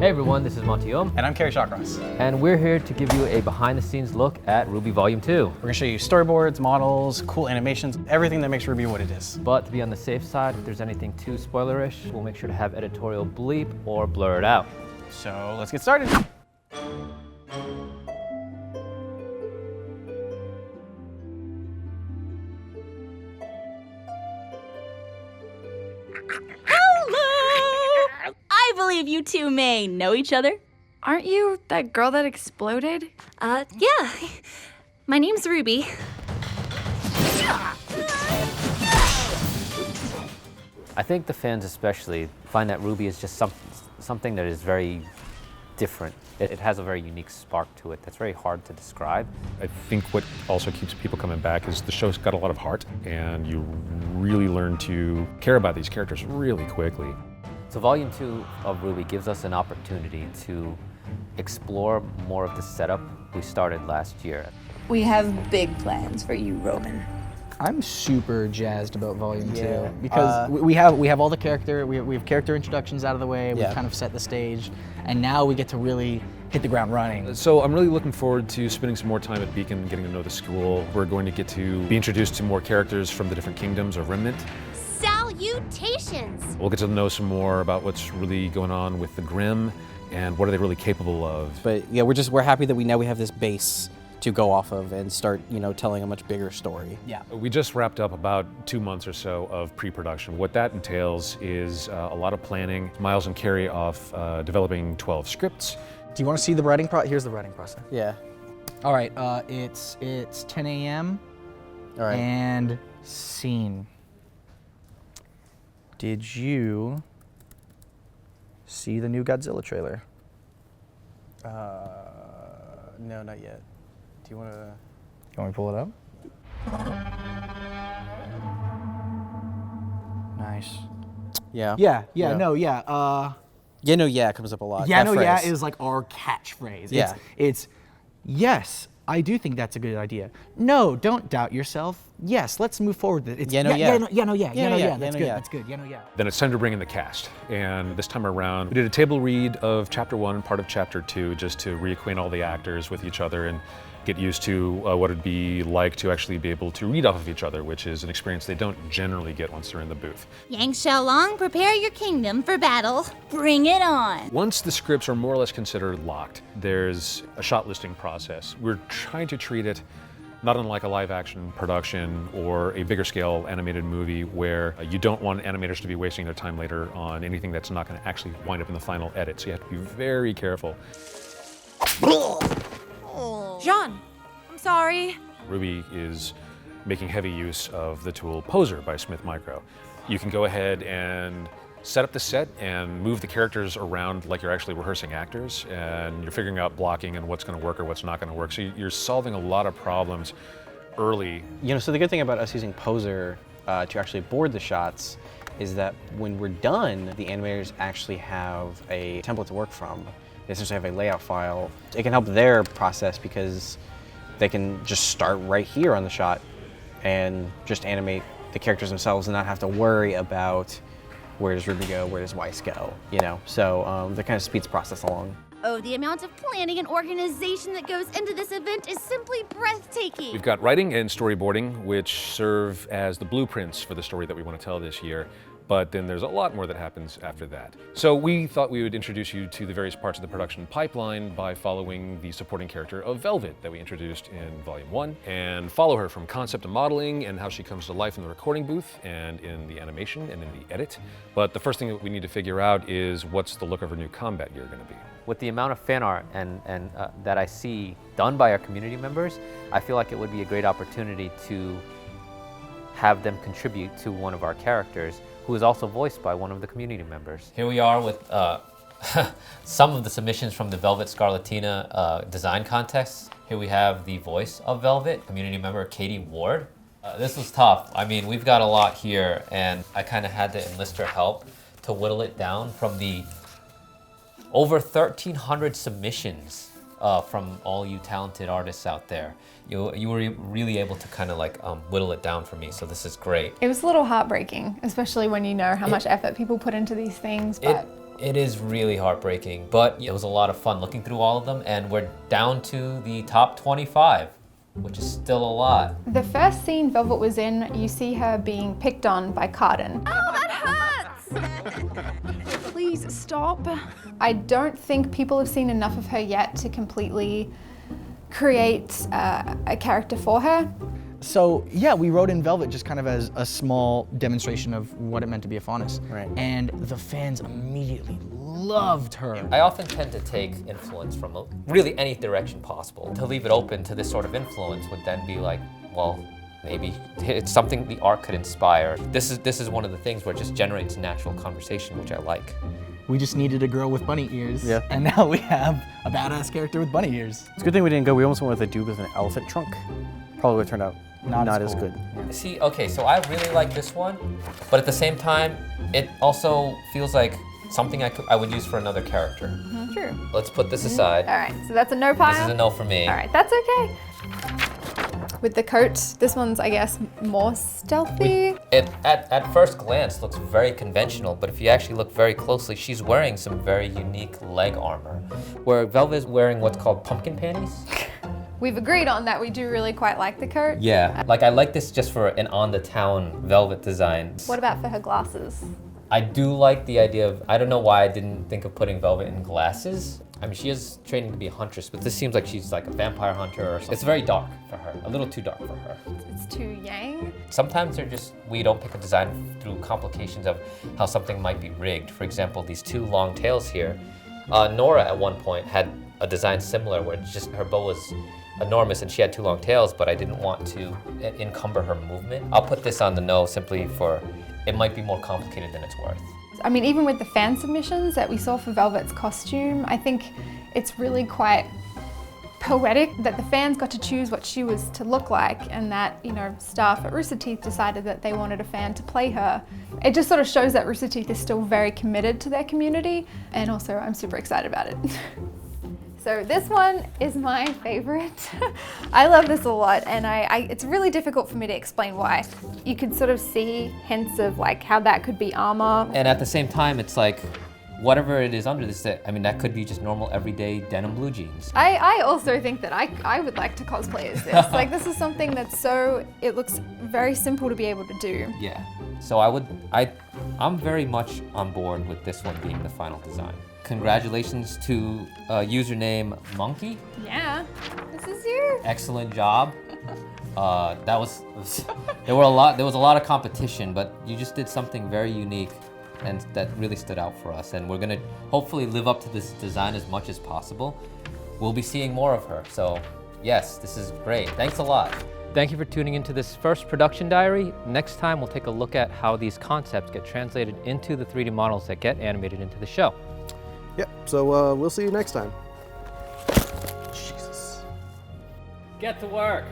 Hey everyone, this is Montiom. And I'm Kerry Shawcross. And we're here to give you a behind-the-scenes look at RWBY Volume 2. We're gonna show you storyboards, models, cool animations, everything that makes RWBY what it is. But to be on the safe side, if there's anything too spoilerish, we'll make sure to have editorial bleep or blur it out. So let's get started. Hello! I believe you two may know each other. Aren't you that girl that exploded? Yeah. My name's Ruby. I think the fans especially find that RWBY is just something that is very different. It has a very unique spark to it that's very hard to describe. I think what also keeps people coming back is the show's got a lot of heart, and you really learn to care about these characters really quickly. So Volume 2 of RWBY gives us an opportunity to explore more of the setup we started last year. We have big plans for you, Roman. I'm super jazzed about Volume 2 because we have all the character, we have character introductions out of the way, we've kind of set the stage, and now we get to really hit the ground running. So I'm really looking forward to spending some more time at Beacon, getting to know the school. We're going to get to be introduced to more characters from the different kingdoms of Remnant. Salutations! We'll get to know some more about what's really going on with the Grimm and what are they really capable of. But yeah, we're happy that we have this base to go off of and start, telling a much bigger story. Yeah. We just wrapped up about 2 months or so of pre-production. What that entails is a lot of planning. Miles and Kerry off developing 12 scripts. Do you want to see the writing process? Here's the writing process. Yeah. All right, it's 10 a.m. All right. And scene. Did you see the new Godzilla trailer? No, not yet. Do you want to? You want me to pull it up? Nice. Yeah. Yeah, Yeah. no, yeah. Yeah, no, yeah comes up a lot. Yeah, That no, yeah phrase. is like our catchphrase. Yeah. It's yes, I do think that's a good idea. No, don't doubt yourself. Yes, let's move forward with it. It's, Yeah, no, yeah. Yeah, no, yeah, no, yeah. Yeah, Yeah, no, yeah. yeah. That's Yeah, no, good. yeah. That's good. Yeah, no, yeah. Then it's time to bring in the cast. And this time around, we did a table read of Chapter 1 and part of Chapter 2 just to reacquaint all the actors with each other and get used to what it'd be like to actually be able to read off of each other, which is an experience they don't generally get once they're in the booth. Yang Xiaolong, prepare your kingdom for battle. Bring it on. Once the scripts are more or less considered locked, there's a shot listing process. We're trying to treat it not unlike a live action production or a bigger scale animated movie where you don't want animators to be wasting their time later on anything that's not going to actually wind up in the final edit. So you have to be very careful. Jean, I'm sorry. RWBY is making heavy use of the tool Poser by Smith Micro. You can go ahead and set up the set and move the characters around like you're actually rehearsing actors, and you're figuring out blocking and what's going to work or what's not going to work. So you're solving a lot of problems early. So the good thing about us using Poser to actually board the shots is that when we're done, the animators actually have a template to work from. They essentially have a layout file. It can help their process because they can just start right here on the shot and just animate the characters themselves and not have to worry about where does Ruby go, where does Weiss go, So that kind of speeds the process along. Oh, the amount of planning and organization that goes into this event is simply breathtaking. We've got writing and storyboarding, which serve as the blueprints for the story that we want to tell this year. But then there's a lot more that happens after that. So we thought we would introduce you to the various parts of the production pipeline by following the supporting character of Velvet that we introduced in Volume 1, and follow her from concept to modeling and how she comes to life in the recording booth and in the animation and in the edit. But the first thing that we need to figure out is what's the look of her new combat gear going to be. With the amount of fan art and that I see done by our community members, I feel like it would be a great opportunity to have them contribute to one of our characters who is also voiced by one of the community members. Here we are with some of the submissions from the Velvet Scarlatina design contest. Here we have the voice of Velvet, community member Katie Ward. This was tough. I mean, we've got a lot here, and I kind of had to enlist her help to whittle it down from the over 1,300 submissions from all you talented artists out there. You were really able to kind of like whittle it down for me, so this is great. It was a little heartbreaking, especially when you know how much effort people put into these things, but It is really heartbreaking, but it was a lot of fun looking through all of them, and we're down to the top 25, which is still a lot. The first scene Velvet was in, you see her being picked on by Cardin. Oh, that hurts! Please stop. I don't think people have seen enough of her yet to completely create a character for her. So yeah, we wrote in Velvet just kind of as a small demonstration of what it meant to be a Faunus. Right. And the fans immediately loved her. I often tend to take influence from really any direction possible. To leave it open to this sort of influence would then be like, well, maybe it's something the art could inspire. This is one of the things where it just generates natural conversation, which I like. We just needed a girl with bunny ears. Yeah. And now we have a badass character with bunny ears. It's a good thing we didn't go. We almost went with a dude with an elephant trunk. Probably would have turned out not as cool. good. See, okay, so I really like this one, but at the same time, it also feels like something I would use for another character. True. Let's put this aside. All right, so that's a no pile. This is a no for me. All right, that's okay. With the coat, this one's, I guess, more stealthy. It at first glance looks very conventional, but if you actually look very closely, she's wearing some very unique leg armor, where Velvet is wearing what's called pumpkin panties. We've agreed on that. We do really quite like the coat. Yeah, like I like this just for an on-the-town Velvet design. What about for her glasses? I do like the idea of, I don't know why I didn't think of putting Velvet in glasses. I mean, she is training to be a huntress, but this seems like she's like a vampire hunter or something. It's very dark for her, a little too dark for her. It's too yang. Sometimes we don't pick a design through complications of how something might be rigged. For example, these two long tails here. Nora at one point had a design similar where it's just her bow was enormous and she had two long tails, but I didn't want to encumber her movement. I'll put this on the no simply for, it might be more complicated than it's worth. I mean, even with the fan submissions that we saw for Velvet's costume, I think it's really quite poetic that the fans got to choose what she was to look like, and that, you know, staff at Rooster Teeth decided that they wanted a fan to play her. It just sort of shows that Rooster Teeth is still very committed to their community, and also I'm super excited about it. So this one is my favorite. I love this a lot, and it's really difficult for me to explain why. You could sort of see hints of like how that could be armor. And at the same time, it's like, whatever it is under this, I mean, that could be just normal everyday denim blue jeans. I also think that I would like to cosplay as this. Like, this is something that's it looks very simple to be able to do. Yeah, so I'm very much on board with this one being the final design. Congratulations to username Monkey. Yeah, this is you. Excellent job. There was a lot of competition, but you just did something very unique and that really stood out for us. And we're gonna hopefully live up to this design as much as possible. We'll be seeing more of her. So yes, this is great. Thanks a lot. Thank you for tuning into this first production diary. Next time, we'll take a look at how these concepts get translated into the 3D models that get animated into the show. Yep, so we'll see you next time. Get to work.